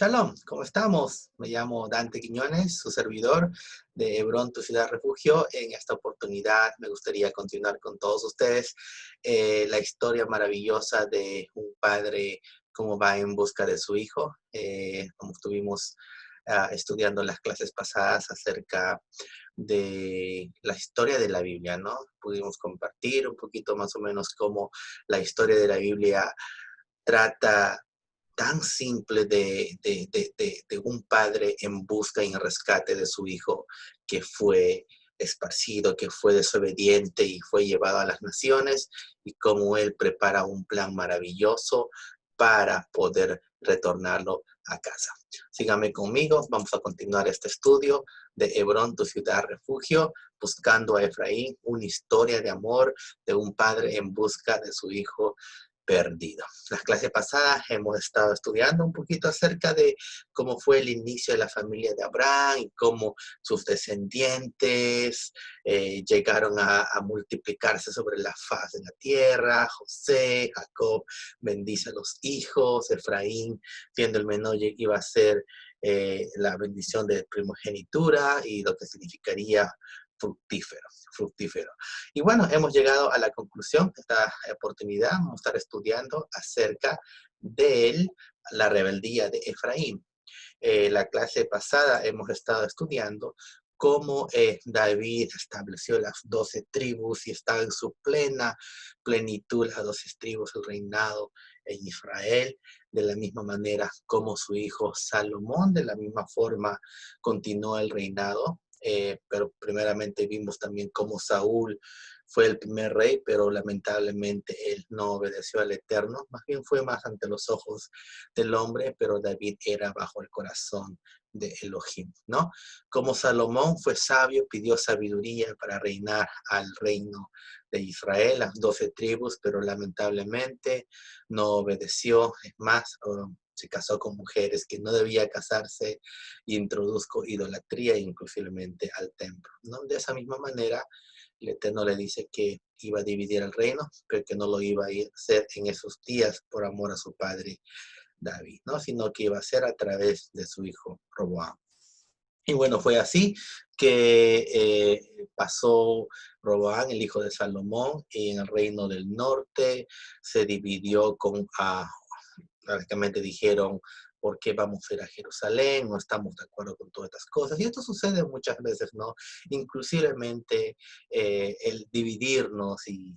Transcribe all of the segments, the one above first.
Shalom, ¿cómo estamos? Me llamo Dante Quiñones, su servidor de Hebrón, tu ciudad refugio. En esta oportunidad me gustaría continuar con todos ustedes la historia maravillosa de un padre, cómo va en busca de su hijo. Como estuvimos estudiando las clases pasadas acerca de la historia de la Biblia, ¿no? Pudimos compartir un poquito más o menos cómo la historia de la Biblia trata tan simple de un padre en busca y en rescate de su hijo que fue esparcido, que fue desobediente y fue llevado a las naciones, y cómo él prepara un plan maravilloso para poder retornarlo a casa. Síganme conmigo, vamos a continuar este estudio de Hebrón, tu ciudad refugio, buscando a Efraín, una historia de amor de un padre en busca de su hijo perdido. Las clases pasadas hemos estado estudiando un poquito acerca de cómo fue el inicio de la familia de Abraham y cómo sus descendientes llegaron a multiplicarse sobre la faz de la tierra. José, Jacob bendice a los hijos, Efraín, siendo el menor, iba a ser la bendición de primogenitura y lo que significaría fructífero, fructífero. Y bueno, hemos llegado a la conclusión de esta oportunidad. Vamos a estar estudiando acerca de la rebeldía de Efraín. La clase pasada hemos estado estudiando cómo David estableció las 12 tribus y está en su plena plenitud las 12 tribus, el reinado en Israel. De la misma manera como su hijo Salomón, de la misma forma continuó el reinado. Pero primeramente vimos también cómo Saúl fue el primer rey, pero lamentablemente él no obedeció al Eterno, más bien fue más ante los ojos del hombre, pero David era bajo el corazón de Elohim, ¿no? Como Salomón fue sabio, pidió sabiduría para reinar al reino de Israel, las 12 tribus, pero lamentablemente no obedeció. Es más, se casó con mujeres que no debía casarse, e introdujo idolatría inclusivamente al templo, ¿no? De esa misma manera, el Eterno le dice que iba a dividir el reino, pero que no lo iba a hacer en esos días por amor a su padre David, ¿no? Sino que iba a ser a través de su hijo Roboam. Y bueno, fue así que pasó Roboam, el hijo de Salomón, en el reino del norte, se dividió prácticamente dijeron, ¿por qué vamos a ir a Jerusalén? No estamos de acuerdo con todas estas cosas. Y esto sucede muchas veces, ¿no? Inclusivemente el dividirnos y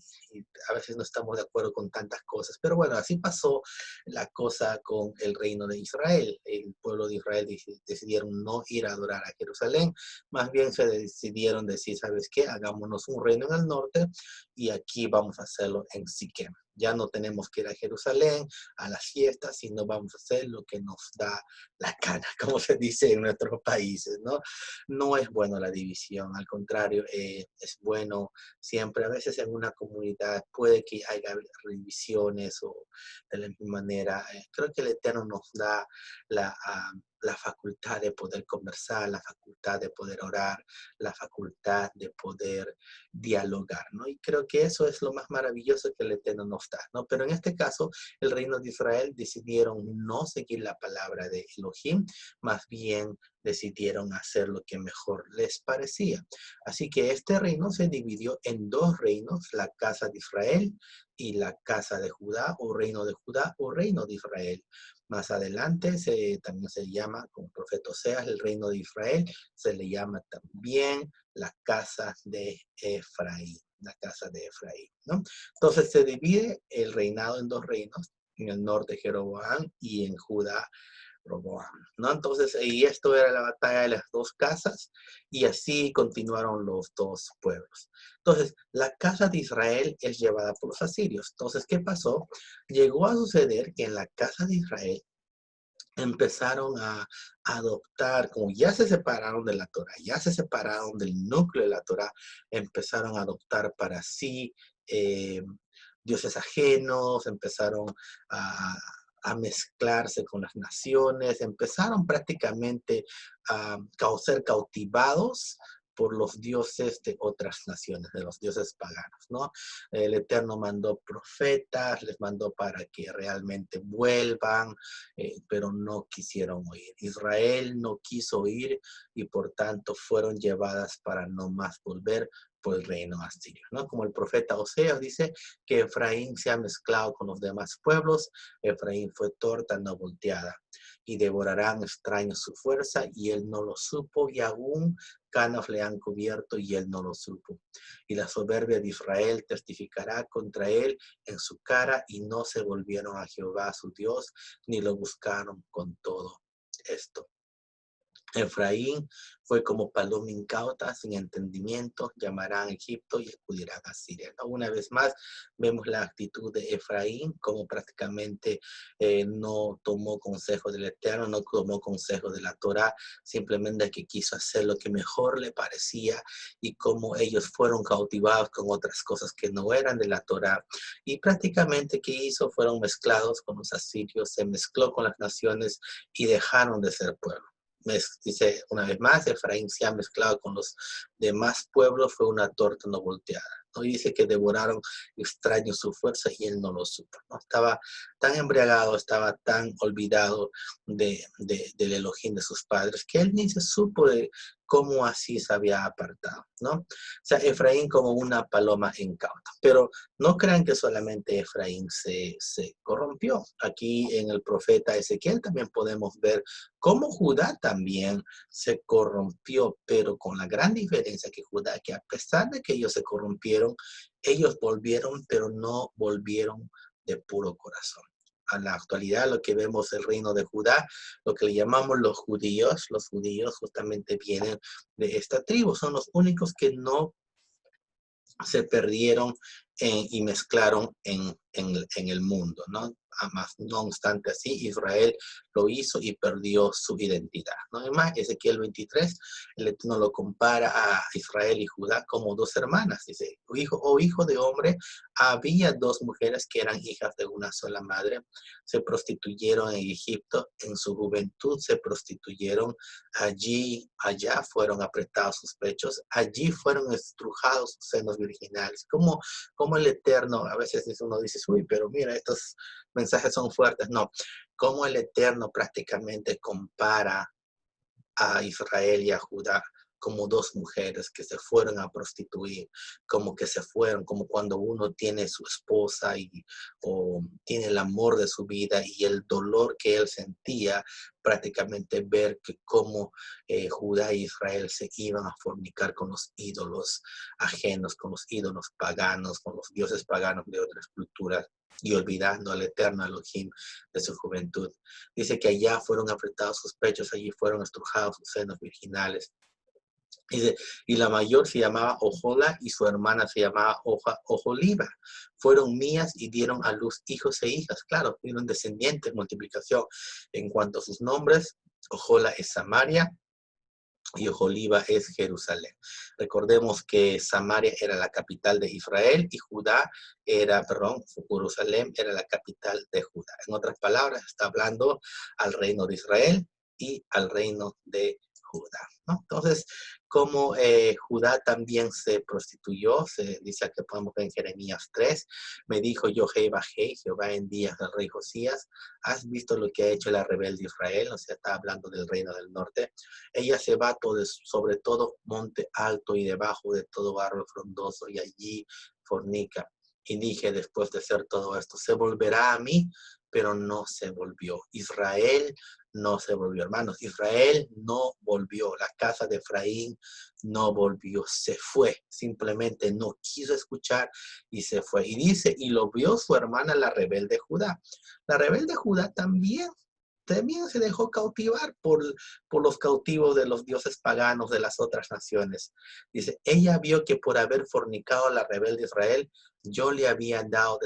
a veces no estamos de acuerdo con tantas cosas. Pero bueno, así pasó la cosa con el reino de Israel. El pueblo de Israel decidieron no ir a adorar a Jerusalén. Más bien se decidieron decir, ¿sabes qué? Hagámonos un reino en el norte y aquí vamos a hacerlo en Siquem. Ya no tenemos que ir a Jerusalén a las fiestas, sino vamos a hacer lo que nos da la gana, como se dice en nuestros países, ¿no? No es bueno la división, al contrario, es bueno siempre. A veces en una comunidad puede que haya divisiones o de la misma manera. Creo que el Eterno nos da la facultad de poder conversar, la facultad de poder orar, la facultad de poder dialogar, ¿no? Y creo que eso es lo más maravilloso que el Eterno nos da, ¿no? Pero en este caso, el reino de Israel decidieron no seguir la palabra de Elohim, más bien decidieron hacer lo que mejor les parecía. Así que este reino se dividió en dos reinos, la casa de Israel y la casa de Judá, o reino de Judá, o reino de Israel. Más adelante también se llama, como profeta Oseas, el reino de Israel, se le llama también la casa de Efraín, la casa de Efraín, ¿no? Entonces se divide el reinado en dos reinos, en el norte Jeroboam y en Judá Roboam, ¿no? Entonces, y esto era la batalla de las dos casas, y así continuaron los dos pueblos. Entonces, la casa de Israel es llevada por los asirios. Entonces, ¿qué pasó? Llegó a suceder que en la casa de Israel empezaron a adoptar, como ya se separaron de la Torah, ya se separaron del núcleo de la Torah, empezaron a adoptar para sí eh, dioses ajenos, empezaron a, a mezclarse con las naciones, empezaron prácticamente a ser cautivados por los dioses de otras naciones, de los dioses paganos, ¿no? El Eterno mandó profetas, les mandó para que realmente vuelvan, pero no quisieron oír. Israel no quiso oír y por tanto fueron llevadas para no más volver por el reino asirio, ¿no? Como el profeta Oseas dice que Efraín se ha mezclado con los demás pueblos, Efraín fue torta no volteada, y devorarán extraños su fuerza, y él no lo supo, y aún canas le han cubierto, y él no lo supo. Y la soberbia de Israel testificará contra él en su cara, y no se volvieron a Jehová su Dios, ni lo buscaron con todo esto. Efraín fue como paloma incauta, sin entendimiento, llamarán a Egipto y acudirán a Siria. ¿No? Una vez más, vemos la actitud de Efraín, como prácticamente no tomó consejo del Eterno, no tomó consejo de la Torá, simplemente que quiso hacer lo que mejor le parecía y como ellos fueron cautivados con otras cosas que no eran de la Torá. Y prácticamente, ¿qué hizo? Fueron mezclados con los asirios, se mezcló con las naciones y dejaron de ser pueblo. Dice una vez más, Efraín se ha mezclado con los demás pueblos, fue una torta no volteada. ¿No? Y dice que devoraron extraños su fuerza y él no lo supo. ¿No? Estaba tan embriagado, estaba tan olvidado del Elohim de sus padres, que él ni se supo de cómo así se había apartado. ¿No? O sea, Efraín como una paloma incauta. Pero no crean que solamente Efraín se corrompió. Aquí en el profeta Ezequiel también podemos ver cómo Judá también se corrompió, pero con la gran diferencia que Judá, que a pesar de que ellos se corrompieron, ellos volvieron, pero no volvieron de puro corazón. A la actualidad lo que vemos el reino de Judá, lo que le llamamos los judíos justamente vienen de esta tribu, son los únicos que no se perdieron y mezclaron en el mundo, ¿no? No obstante así, Israel lo hizo y perdió su identidad, ¿no? Además, Ezequiel 23, el Eterno lo compara a Israel y Judá como dos hermanas. Dice, hijo de hombre, había dos mujeres que eran hijas de una sola madre, se prostituyeron en Egipto, en su juventud se prostituyeron, allá fueron apretados sus pechos, allí fueron estrujados sus senos virginales. Como el Eterno, a veces uno dice, uy, pero mira, estos mensajes son fuertes. No, como el Eterno prácticamente compara a Israel y a Judá como dos mujeres que se fueron a prostituir, como que se fueron, como cuando uno tiene su esposa o tiene el amor de su vida y el dolor que él sentía, prácticamente ver que como Judá y Israel se iban a fornicar con los ídolos ajenos, con los ídolos paganos, con los dioses paganos de otras culturas y olvidando al eterno Elohim de su juventud. Dice que allá fueron apretados sus pechos, allí fueron estrujados sus senos virginales. Y la mayor se llamaba Ojola y su hermana se llamaba Ojoliba. Fueron mías y dieron a luz hijos e hijas. Claro, fueron descendientes, multiplicación. En cuanto a sus nombres, Ojola es Samaria y Ojoliba es Jerusalén. Recordemos que Samaria era la capital de Israel y Jerusalén era la capital de Judá. En otras palabras, está hablando al reino de Israel y al reino de Judá, ¿no? Entonces, como Judá también se prostituyó, se dice que podemos ver en Jeremías 3, me dijo Jehová en días del rey Josías, ¿has visto lo que ha hecho la rebelde Israel? O sea, está hablando del reino del norte. Ella se va sobre todo monte alto y debajo de todo árbol frondoso y allí fornica. Y dije, después de hacer todo esto, se volverá a mí, pero no se volvió. Israel no se volvió, hermanos. Israel no volvió. La casa de Efraín no volvió. Se fue. Simplemente no quiso escuchar y se fue. Y dice, y lo vio su hermana, la rebelde Judá. La rebelde Judá también se dejó cautivar por los cautivos de los dioses paganos de las otras naciones. Dice, ella vio que por haber fornicado a la rebelde Israel, yo le había dado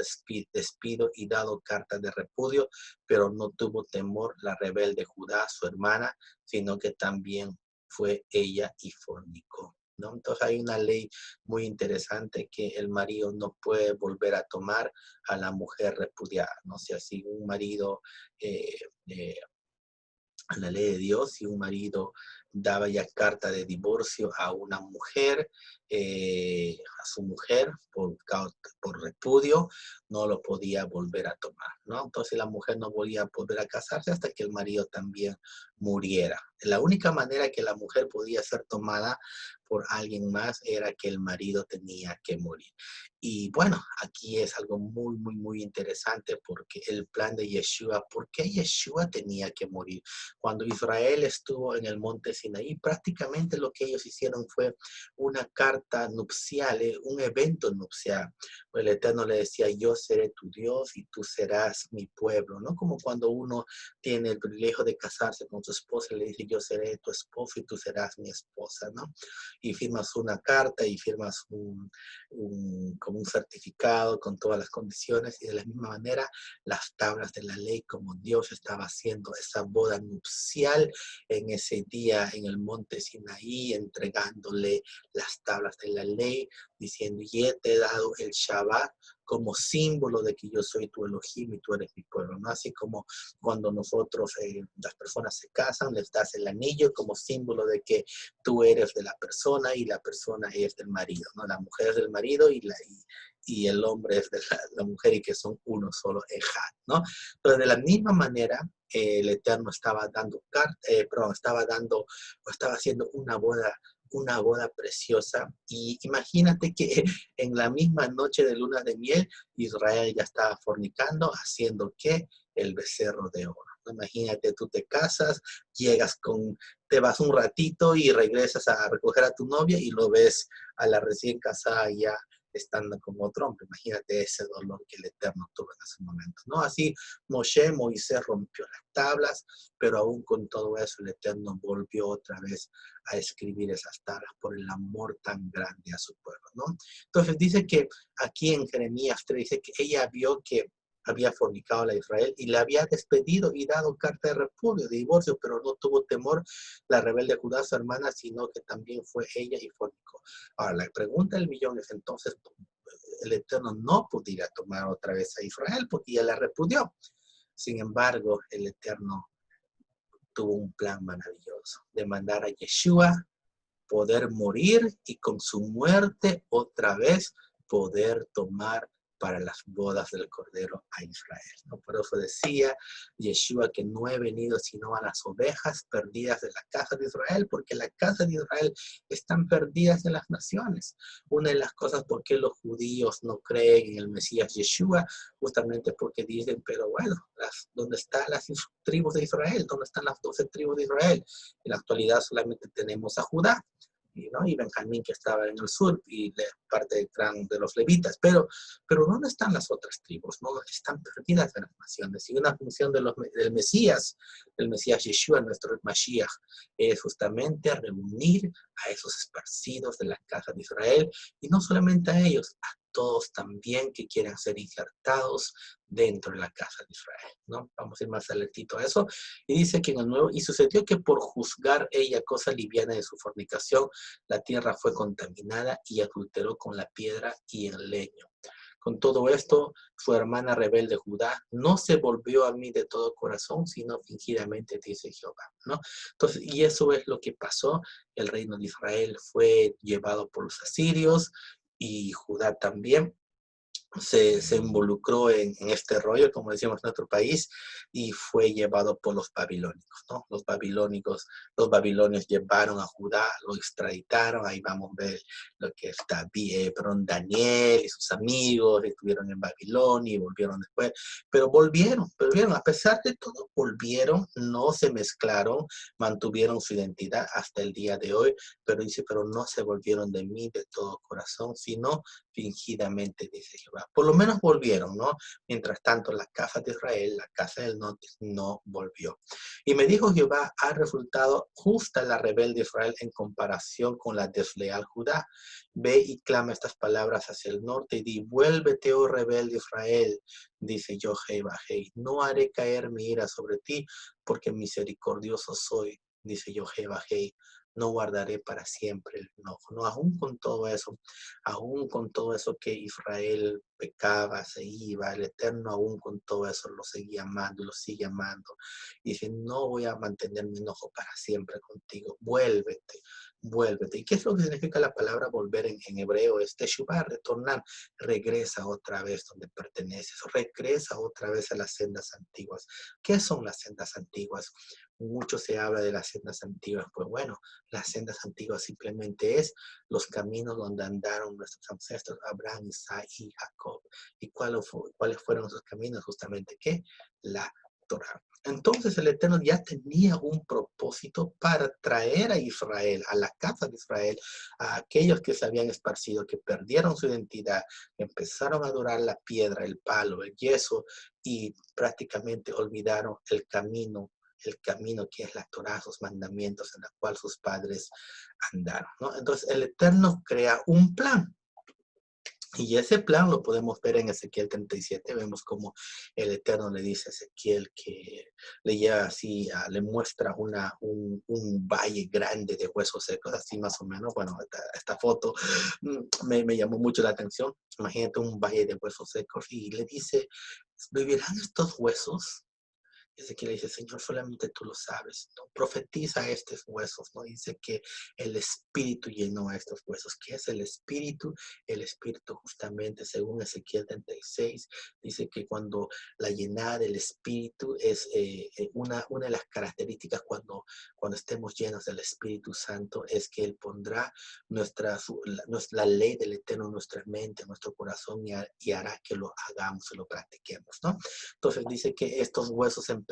despido y dado carta de repudio, pero no tuvo temor la rebelde Judá, su hermana, sino que también fue ella y fornicó. ¿No? Entonces hay una ley muy interesante que el marido no puede volver a tomar a la mujer repudiada, ¿no? O sea, si un marido, a la ley de Dios, si un marido daba ya carta de divorcio a una mujer, a su mujer, por repudio, no lo podía volver a tomar, ¿no? Entonces la mujer no volvía a volver a casarse hasta que el marido también muriera. La única manera que la mujer podía ser tomada por alguien más era que el marido tenía que morir. Y bueno, aquí es algo muy, muy, muy interesante porque el plan de Yeshua, ¿por qué Yeshua tenía que morir? Cuando Israel estuvo en el monte Sinaí, prácticamente lo que ellos hicieron fue una carta nupcial, un evento nupcial. El Eterno le decía, yo seré tu Dios y tú serás mi pueblo, ¿no? Como cuando uno tiene el privilegio de casarse con su esposa, le dice, yo seré tu esposo y tú serás mi esposa, ¿no? Y firmas una carta y firmas como un certificado con todas las condiciones y de la misma manera las tablas de la ley, como Dios estaba haciendo esa boda nupcial en ese día en el monte Sinaí, entregándole las tablas de la ley, diciendo, y te he dado el Shabbat como símbolo de que yo soy tu Elohim y tú eres mi pueblo, ¿no? Así como cuando nosotros, las personas se casan, les das el anillo como símbolo de que tú eres de la persona y la persona es del marido, ¿no? La mujer es del marido y el hombre es de la mujer y que son uno solo, Ejad, ¿no? Entonces, de la misma manera, el Eterno estaba dando, estaba haciendo una boda preciosa. Y imagínate que en la misma noche de luna de miel, Israel ya estaba fornicando, haciendo ¿qué? El becerro de oro. Imagínate, tú te casas, te vas un ratito y regresas a recoger a tu novia y lo ves a la recién casada ya estando con otro hombre. Imagínate ese dolor que el Eterno tuvo en ese momento, ¿no? Así Moisés rompió las tablas, pero aún con todo eso el Eterno volvió otra vez a escribir esas tablas por el amor tan grande a su pueblo, ¿no? Entonces dice que aquí en Jeremías 3 dice que ella vio que había fornicado a la Israel y le había despedido y dado carta de repudio, de divorcio, pero no tuvo temor la rebelde Judá, su hermana, sino que también fue ella y fornicó. Ahora, la pregunta del millón es entonces, el Eterno no pudiera tomar otra vez a Israel porque ya la repudió. Sin embargo, el Eterno tuvo un plan maravilloso de mandar a Yeshua poder morir y con su muerte otra vez poder tomar para las bodas del Cordero a Israel, ¿no? Por eso decía Yeshua que no he venido sino a las ovejas perdidas de la casa de Israel, porque la casa de Israel están perdidas en las naciones. Una de las cosas por qué los judíos no creen en el Mesías Yeshua, justamente porque dicen, pero bueno, ¿dónde están las tribus de Israel? ¿Dónde están las 12 tribus de Israel? En la actualidad solamente tenemos a Judá, ¿no? Y Benjamín que estaba en el sur y parte del clan de los levitas, pero ¿dónde están las otras tribus? No están perdidas en las naciones. Y una función del Mesías, el Mesías Yeshua, nuestro Mashiach, es justamente reunir a esos esparcidos de la casa de Israel y no solamente a ellos, a todos también que quieran ser injertados dentro de la casa de Israel, ¿no? Vamos a ir más alertito a eso. Y dice que en el nuevo, y sucedió que por juzgar ella cosa liviana de su fornicación, la tierra fue contaminada y adulteró con la piedra y el leño. Con todo esto, su hermana rebelde Judá no se volvió a mí de todo corazón, sino fingidamente, dice Jehová, ¿no? Entonces, y eso es lo que pasó. El reino de Israel fue llevado por los asirios y Judá también se involucró en este rollo, como decimos en nuestro país, y fue llevado por los babilónicos, ¿no? Los babilonios llevaron a Judá, lo extraditaron, ahí vamos a ver lo que está, perdón, Daniel y sus amigos estuvieron en Babilonia y volvieron después, pero volvieron, a pesar de todo, volvieron, no se mezclaron, mantuvieron su identidad hasta el día de hoy, pero dice, pero no se volvieron de mí de todo corazón, sino fingidamente, dice Jehová. Por lo menos volvieron, ¿no? Mientras tanto, la casa de Israel, la casa del norte, no volvió. Y me dijo Jehová, ha resultado justa la rebelde Israel en comparación con la desleal Judá. Ve y clama estas palabras hacia el norte y di, vuélvete, oh rebelde Israel, dice yo, Jehová, no haré caer mi ira sobre ti, porque misericordioso soy, dice yo, Jehová, no guardaré para siempre el enojo, ¿no? Aún con todo eso que Israel pecaba, se iba, el Eterno aún con todo eso lo seguía amando, lo sigue amando. Y dice, no voy a mantener mi enojo para siempre contigo, vuélvete, vuélvete. ¿Y qué es lo que significa la palabra volver en hebreo? Es teshuvah, retornar, regresa otra vez donde perteneces, regresa otra vez a las sendas antiguas. ¿Qué son las sendas antiguas? Mucho se habla de las sendas antiguas, pues bueno, las sendas antiguas simplemente es los caminos donde andaron nuestros ancestros, Abraham, Isaac y Jacob. ¿Y cuáles fueron esos caminos? Justamente, ¿qué? La Torah. Entonces el Eterno ya tenía un propósito para traer a Israel, a la casa de Israel, a aquellos que se habían esparcido, que perdieron su identidad, empezaron a adorar la piedra, el palo, el yeso y prácticamente olvidaron el camino que es la Torah, sus mandamientos en la cual sus padres andaron, ¿no? Entonces el Eterno crea un plan. Y ese plan lo podemos ver en Ezequiel 37. Vemos como el Eterno le dice a Ezequiel que le lleva así, le muestra un valle grande de huesos secos, así más o menos. Bueno, esta foto me llamó mucho la atención. Imagínate un valle de huesos secos y le dice, ¿vivirán estos huesos? Ezequiel dice, Señor, solamente tú lo sabes, ¿no? Profetiza a estos huesos, ¿no? Dice que el Espíritu llenó a estos huesos. ¿Qué es el Espíritu? El Espíritu justamente, según Ezequiel 36, dice que cuando la llenada del Espíritu es una de las características cuando estemos llenos del Espíritu Santo, es que Él pondrá la ley del Eterno en nuestra mente, en nuestro corazón y hará que lo hagamos y lo practiquemos, ¿no? Entonces dice que estos huesos empezaron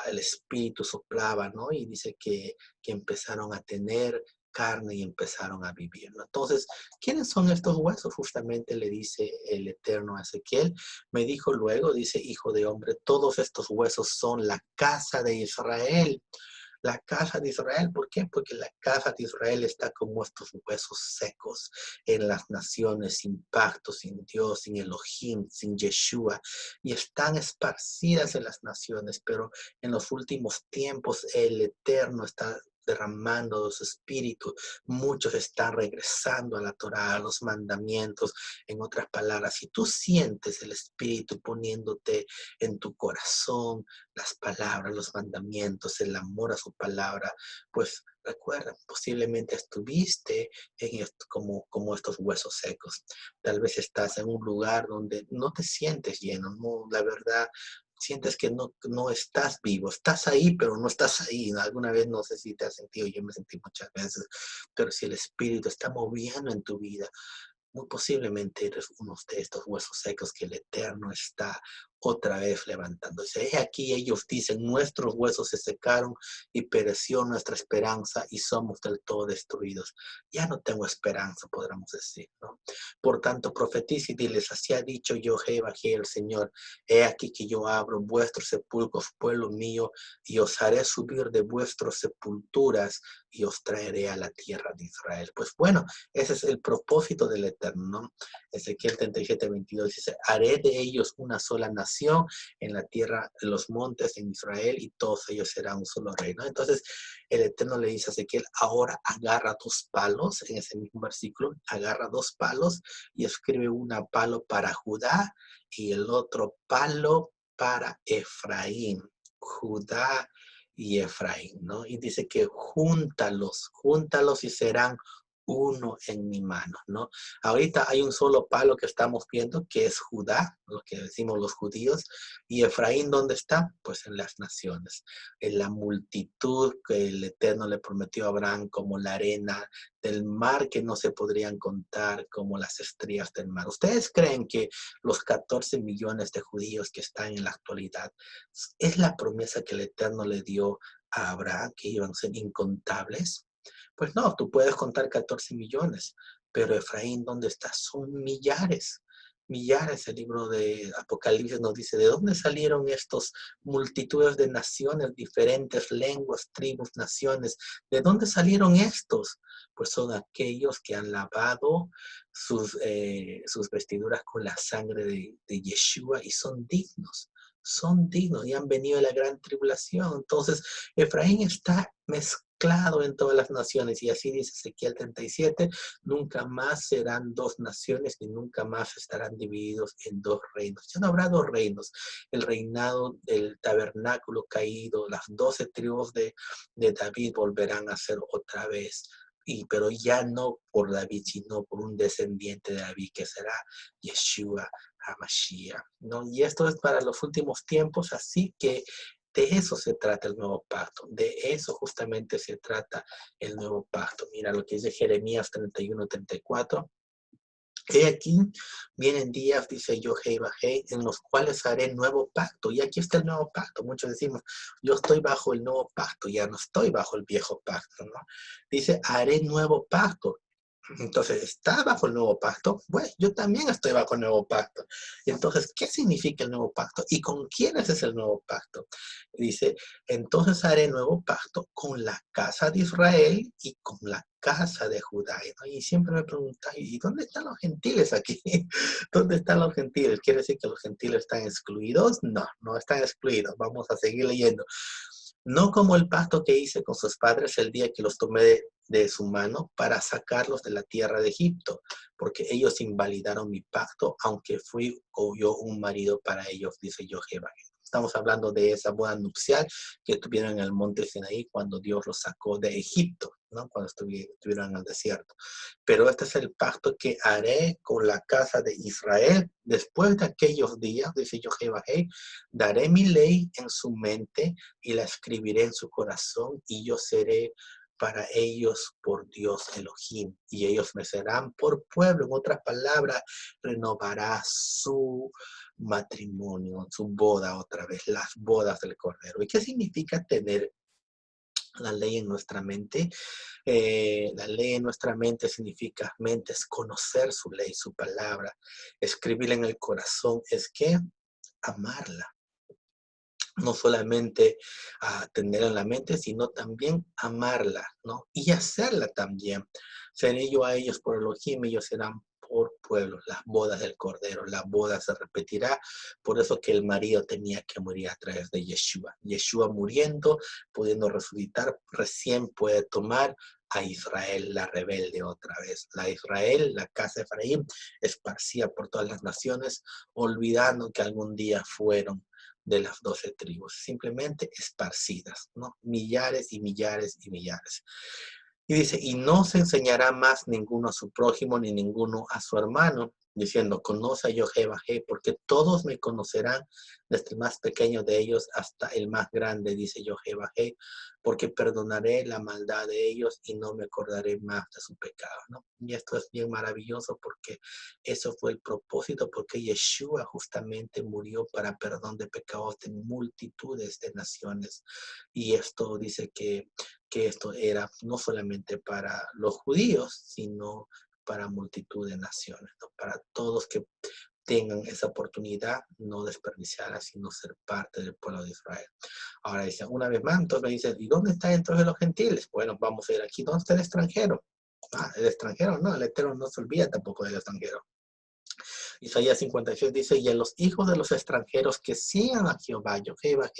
el espíritu soplaba, ¿no? Y dice que empezaron a tener carne y empezaron a vivir, ¿no? Entonces, ¿quiénes son estos huesos? Justamente le dice el Eterno a Ezequiel. Me dijo luego, dice, hijo de hombre, todos estos huesos son la casa de Israel. La casa de Israel, ¿por qué? Porque la casa de Israel está como estos huesos secos en las naciones, sin pacto, sin Dios, sin Elohim, sin Yeshua, y están esparcidas en las naciones, pero en los últimos tiempos el Eterno está derramando su espíritu. Muchos están regresando a la Torah, a los mandamientos. En otras palabras, si tú sientes el espíritu poniéndote en tu corazón, las palabras, los mandamientos, el amor a su palabra, pues recuerda, posiblemente estuviste como estos huesos secos. Tal vez estás en un lugar donde no te sientes lleno, no, la verdad, sientes que no estás vivo, estás ahí, pero no estás ahí. Alguna vez no sé si te has sentido, yo me sentí muchas veces, pero si el Espíritu está moviendo en tu vida, muy posiblemente eres uno de estos huesos secos que el Eterno está otra vez levantándose. Aquí ellos dicen, nuestros huesos se secaron y pereció nuestra esperanza y somos del todo destruidos. Ya no tengo esperanza, podríamos decir, ¿no? Por tanto, profetiza y diles, así ha dicho yo, Jehová, el Señor, he aquí que yo abro vuestros sepulcros, pueblo mío, y os haré subir de vuestras sepulturas y os traeré a la tierra de Israel. Pues bueno, ese es el propósito del Eterno, ¿no? Ezequiel 37:22 dice, haré de ellos una sola nación en la tierra de los montes en Israel y todos ellos serán un solo reino. Entonces el Eterno le dice a Ezequiel, ahora agarra 2 palos, en ese mismo versículo, agarra 2 palos y escribe una palo para Judá y el otro palo para Efraín. Judá y Efraín, ¿no? Y dice que júntalos y serán uno en mi mano, ¿no? Ahorita hay un solo palo que estamos viendo, que es Judá, lo que decimos los judíos, y Efraín, ¿dónde está? Pues en las naciones, en la multitud que el Eterno le prometió a Abraham, como la arena del mar que no se podrían contar, como las estrellas del mar. ¿Ustedes creen que los 14 millones de judíos que están en la actualidad es la promesa que el Eterno le dio a Abraham, que iban a ser incontables? Pues no, tú puedes contar 14 millones, pero Efraín, ¿dónde está? Son millares, millares. El libro de Apocalipsis nos dice, ¿de dónde salieron estos multitudes de naciones, diferentes lenguas, tribus, naciones? ¿De dónde salieron estos? Pues son aquellos que han lavado sus vestiduras con la sangre de Yeshua y son dignos. son dignos y han venido de la gran tribulación. Entonces, Efraín está mezclado en todas las naciones y así dice Ezequiel 37, nunca más serán dos naciones ni nunca más estarán divididos en dos reinos. Ya no habrá dos reinos. El reinado del tabernáculo caído, las 12 tribus de David volverán a ser otra vez. Pero ya no por David, sino por un descendiente de David que será Yeshua HaMashiach, ¿no? Y esto es para los últimos tiempos, así que de eso se trata el nuevo pacto, de eso justamente se trata el nuevo pacto. Mira lo que dice Jeremías 31-34. He aquí, vienen días, dice yo, Bajé, en los cuales haré nuevo pacto. Y aquí está el nuevo pacto. Muchos decimos, yo estoy bajo el nuevo pacto, ya no estoy bajo el viejo pacto, ¿no? Dice, haré nuevo pacto. Entonces, ¿está bajo el nuevo pacto? Pues yo también estoy bajo el nuevo pacto. Entonces, ¿qué significa el nuevo pacto? ¿Y con quiénes es el nuevo pacto? Dice, entonces haré nuevo pacto con la casa de Israel y con la casa de Judá. Y siempre me preguntan, ¿y dónde están los gentiles aquí? ¿Dónde están los gentiles? ¿Quiere decir que los gentiles están excluidos? No, no están excluidos. Vamos a seguir leyendo. No como el pacto que hice con sus padres el día que los tomé de su mano para sacarlos de la tierra de Egipto, porque ellos invalidaron mi pacto, aunque fui yo un marido para ellos, dice yo Jehová. Estamos hablando de esa boda nupcial que tuvieron en el monte Sinaí cuando Dios los sacó de Egipto, ¿no? Cuando estuvieron en el desierto. Pero este es el pacto que haré con la casa de Israel después de aquellos días, dice yo Jehová, daré mi ley en su mente y la escribiré en su corazón y yo seré para ellos por Dios Elohim y ellos me serán por pueblo. En otras palabras, renovará su matrimonio, su boda otra vez, las bodas del Cordero. ¿Y qué significa tener la ley en nuestra mente? La ley en nuestra mente significa, mente es conocer su ley, su palabra. Escribirla en el corazón es que amarla. No solamente tenerla en la mente, sino también amarla, ¿no? Y hacerla también. Seré yo a ellos por Elohim, ellos serán por pueblo. Las bodas del Cordero, la boda se repetirá. Por eso que el marido tenía que morir a través de Yeshua. Yeshua muriendo, pudiendo resucitar, recién puede tomar a Israel, la rebelde otra vez. La Israel, la casa de Efraín, esparcida por todas las naciones, olvidando que algún día fueron de las 12 tribus, simplemente esparcidas, ¿no? Millares y millares y millares. Y dice, y no se enseñará más ninguno a su prójimo ni ninguno a su hermano, diciendo, conoce a yo Jehová, porque todos me conocerán, desde el más pequeño de ellos hasta el más grande, dice yo Jehová, porque perdonaré la maldad de ellos y no me acordaré más de su pecado, ¿no? Y esto es bien maravilloso porque eso fue el propósito, porque Yeshua justamente murió para perdón de pecados de multitudes de naciones. Y esto dice que esto era no solamente para los judíos, sino para multitud de naciones, ¿no? Para todos que tengan esa oportunidad, no desperdiciarla, sino ser parte del pueblo de Israel. Ahora dice, una vez más, entonces me dice, ¿y dónde está entonces los gentiles? Bueno, vamos a ir aquí, ¿dónde está el extranjero? El extranjero no, el eterno no se olvida tampoco del extranjero. Isaías 56 dice, y a los hijos de los extranjeros que sigan a Jehová, Jehová,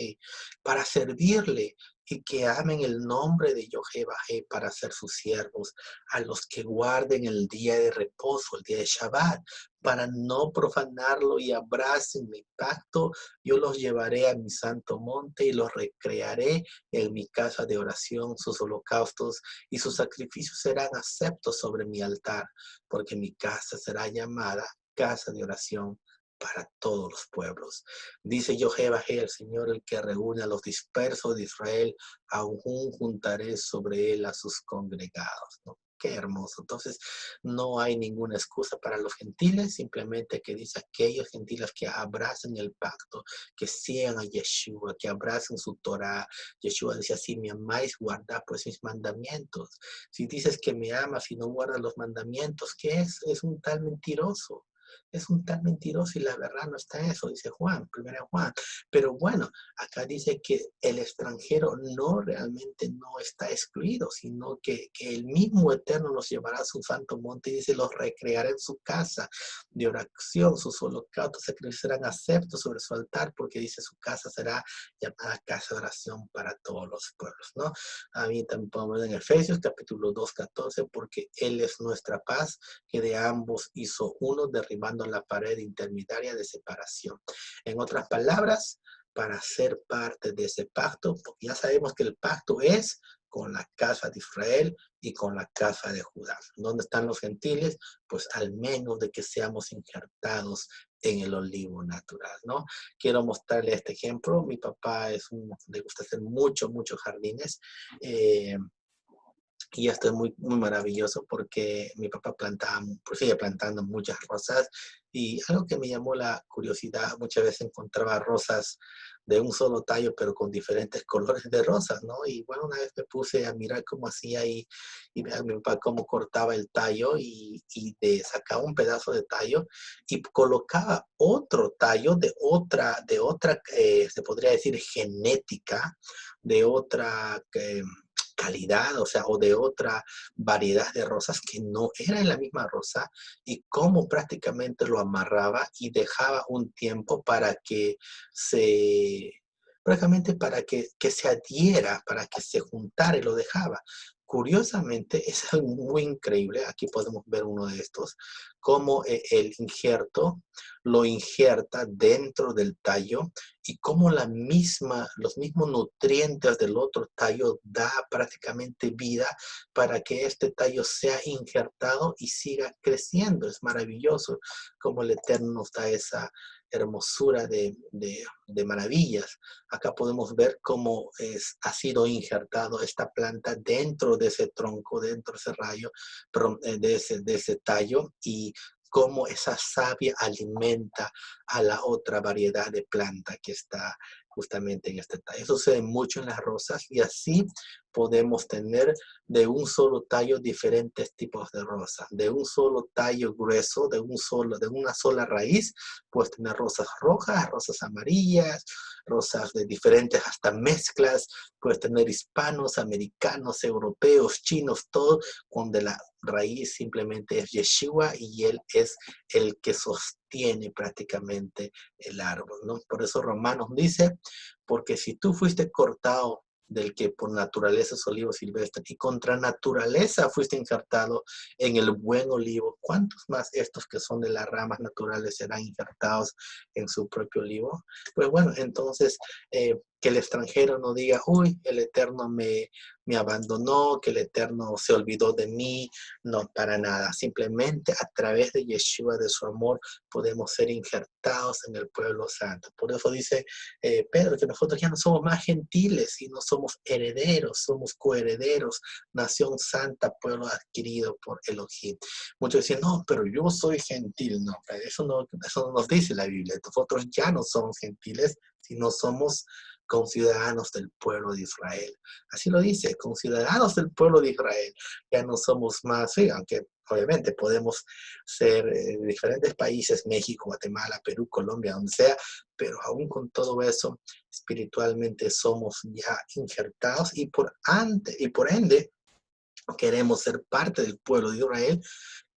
para servirle y que amen el nombre de Jehová para ser sus siervos, a los que guarden el día de reposo, el día de Shabbat, para no profanarlo y abracen mi pacto, yo los llevaré a mi santo monte y los recrearé en mi casa de oración, sus holocaustos y sus sacrificios serán aceptos sobre mi altar, porque mi casa será llamada casa de oración para todos los pueblos. Dice yo, Jehová, el Señor, el que reúne a los dispersos de Israel, aún juntaré sobre él a sus congregados, ¿no? Qué hermoso. Entonces, no hay ninguna excusa para los gentiles, simplemente que dice aquellos gentiles que abracen el pacto, que sigan a Yeshua, que abracen su Torah. Yeshua dice así, me amáis, guardad pues mis mandamientos. Si dices que me amas y no guardas los mandamientos, ¿qué es? Es un tal mentiroso. es un tal mentiroso y la verdad no está en eso, dice Juan, 1 Juan. Pero bueno, acá dice que el extranjero no realmente no está excluido, sino que el mismo Eterno nos llevará a su santo monte y dice, los recreará en su casa de oración, sus holocaustos serán aceptos sobre su altar, porque dice su casa será llamada casa de oración para todos los pueblos, ¿no? A mí también podemos ver en Efesios capítulo 2:14, porque Él es nuestra paz, que de ambos hizo uno, derribando la pared intermediaria de separación. En otras palabras, para ser parte de ese pacto, porque ya sabemos que el pacto es con la casa de Israel y con la casa de Judá. ¿Dónde están los gentiles? Pues al menos de que seamos injertados en el olivo natural, ¿no? Quiero mostrarle este ejemplo. Mi papá le gusta hacer muchos jardines. Y esto es muy maravilloso porque mi papá sigue plantando muchas rosas, y algo que me llamó la curiosidad, muchas veces encontraba rosas de un solo tallo pero con diferentes colores de rosas, ¿no? Y bueno, una vez me puse a mirar cómo hacía y ver a mi papá cómo cortaba el tallo sacaba un pedazo de tallo y colocaba otro tallo se podría decir genética, de otra calidad, o sea, o de otra variedad de rosas que no era en la misma rosa, y cómo prácticamente lo amarraba y dejaba un tiempo para que prácticamente que se adhiera, para que se juntara, y lo dejaba. Curiosamente, es algo muy increíble. Aquí podemos ver uno de estos, cómo el injerto lo injerta dentro del tallo, y cómo los mismos nutrientes del otro tallo da prácticamente vida para que este tallo sea injertado y siga creciendo. Es maravilloso cómo el Eterno nos da esa hermosura de maravillas. Acá podemos ver cómo ha sido injertado esta planta dentro de ese tronco, dentro de ese rayo, de ese tallo, y cómo esa savia alimenta a la otra variedad de planta que está justamente en este tallo. Eso sucede mucho en las rosas, y así podemos tener de un solo tallo diferentes tipos de rosas. De un solo tallo grueso, de una sola raíz, puedes tener rosas rojas, rosas amarillas, rosas de diferentes hasta mezclas. Puedes tener hispanos, americanos, europeos, chinos, todo, cuando la raíz simplemente es Yeshua, y Él es el que sostiene prácticamente el árbol, ¿no? Por eso Romanos dice, porque si tú fuiste cortado del que por naturaleza es olivo silvestre, y contra naturaleza fuiste injertado en el buen olivo, ¿cuántos más estos que son de las ramas naturales serán injertados en su propio olivo? Pues bueno, entonces que el extranjero no diga, uy, el Eterno me abandonó, que el Eterno se olvidó de mí. No, para nada. Simplemente a través de Yeshua, de su amor, podemos ser injertados en el pueblo santo. Por eso dice Pedro, que nosotros ya no somos más gentiles, sino somos herederos, somos coherederos, nación santa, pueblo adquirido por Elohim. Muchos dicen, no, pero yo soy gentil. No, eso no nos dice la Biblia. Nosotros ya no somos gentiles, sino somos conciudadanos del pueblo de Israel. Así lo dice, conciudadanos del pueblo de Israel. Ya no somos más, sí, aunque obviamente podemos ser de diferentes países, México, Guatemala, Perú, Colombia, donde sea, pero aún con todo eso, espiritualmente somos ya injertados, y por ende queremos ser parte del pueblo de Israel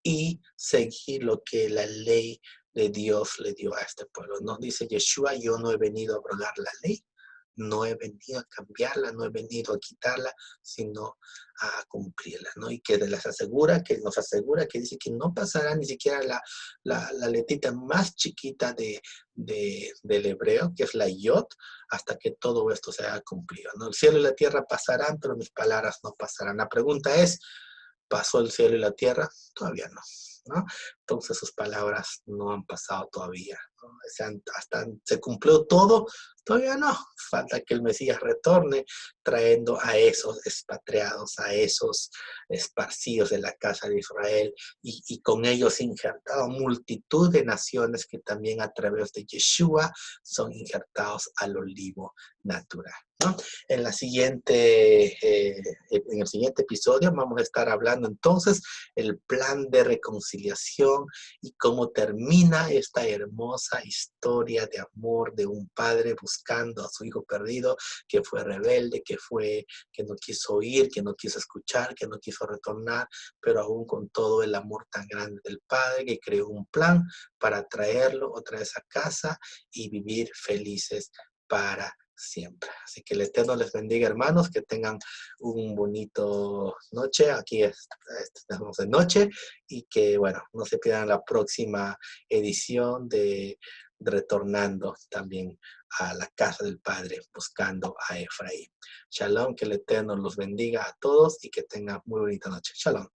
y seguir lo que la ley de Dios le dio a este pueblo. Nos dice Yeshua, yo no he venido a abrogar la ley, no he venido a cambiarla, no he venido a quitarla, sino a cumplirla, ¿no? Y que nos asegura que dice que no pasará ni siquiera la letrita más chiquita del hebreo, que es la yod, hasta que todo esto se haya cumplido, ¿no? El cielo y la tierra pasarán, pero mis palabras no pasarán. La pregunta es, ¿pasó el cielo y la tierra? Todavía no, ¿no? Entonces sus palabras no han pasado todavía, ¿no? Hasta se cumplió todo, todavía no. Falta que el Mesías retorne trayendo a esos expatriados, a esos esparcidos de la casa de Israel, y con ellos injertado multitud de naciones que también a través de Yeshua son injertados al olivo natural, ¿no? En el siguiente episodio vamos a estar hablando entonces el plan de reconciliación redención y cómo termina esta hermosa historia de amor de un padre buscando a su hijo perdido, que fue rebelde, que no quiso oír, que no quiso escuchar, que no quiso retornar, pero aún con todo el amor tan grande del padre, que creó un plan para traerlo otra vez a casa y vivir felices para siempre. Así que el Eterno les bendiga, hermanos, que tengan un bonito noche. Aquí estamos de noche y que, bueno, no se pierdan la próxima edición de Retornando también a la casa del Padre, buscando a Efraín. Shalom, que el Eterno los bendiga a todos y que tengan muy bonita noche. Shalom.